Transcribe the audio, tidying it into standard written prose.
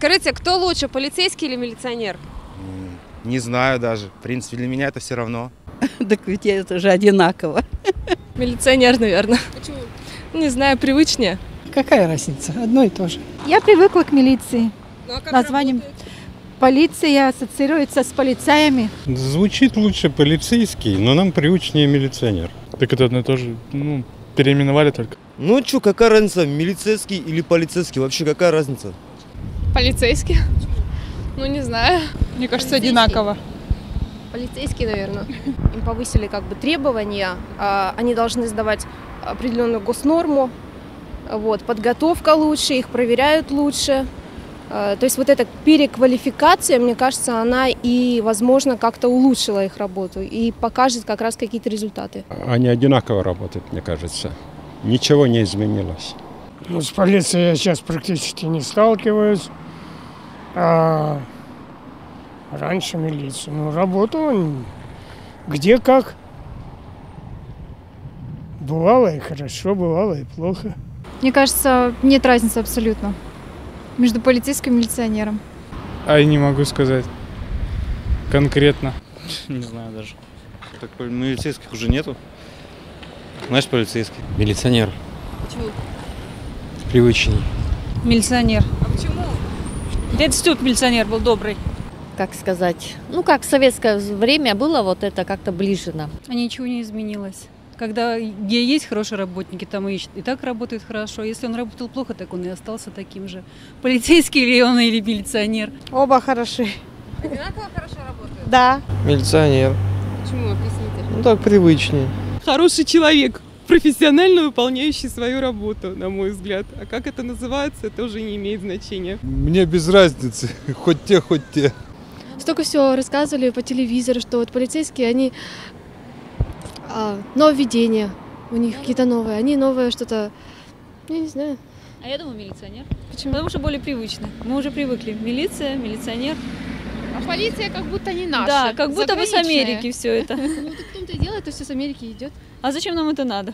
Скажите, кто лучше, полицейский или милиционер? Не знаю даже. В принципе, для меня это все равно. Так ведь это же одинаково. Милиционер, наверное. Почему? Не знаю, привычнее. Какая разница? Одно и то же. Я привыкла к милиции. Ну, а как Названием работает? полиция ассоциируется с полицаями. Звучит лучше полицейский, но нам привычнее милиционер. Так это одно и то же, переименовали только. Ну что, какая разница, милицейский или полицейский? Вообще какая разница? Полицейский? Ну, не знаю. Мне кажется, одинаково. Полицейский, наверное. Им повысили требования, они должны сдавать определенную госнорму, подготовка лучше, их проверяют лучше. То есть эта переквалификация, мне кажется, она и, возможно, как-то улучшила их работу и покажет как раз какие-то результаты. Они одинаково работают, мне кажется. Ничего не изменилось. С полицией я сейчас практически не сталкиваюсь. А раньше милиция. Работала где как. Бывало и хорошо, бывало и плохо. Мне кажется, нет разницы абсолютно между полицейским и милиционером. А я не могу сказать конкретно. Не знаю даже. Так милицейских уже нету. Значит, полицейский. Милиционер. Почему? Привычней. Милиционер. А почему? Дед Стюк милиционер был добрый. Как сказать, как в советское время было, это как-то ближе нам. А ничего не изменилось. Когда где есть хорошие работники, там и так работает хорошо. Если он работал плохо, так он и остался таким же. Полицейский ли он или милиционер? Оба хороши. Одинаково хорошо работают? Да. Милиционер. Почему? Объясните. Ну так привычнее. Хороший человек, профессионально выполняющий свою работу, на мой взгляд. А как это называется, это уже не имеет значения. Мне без разницы, хоть те. Столько всего рассказывали по телевизору, что полицейские, они нововведения, у них какие-то новые, они новое что-то, я не знаю. А я думаю, милиционер. Почему? Потому что более привычно. Мы уже привыкли. Милиция, милиционер. А полиция как будто не наша. Да, как будто бы с заграничная. Америки все это. Ну, так в том-то и дело, это все с Америки идет. А зачем нам это надо?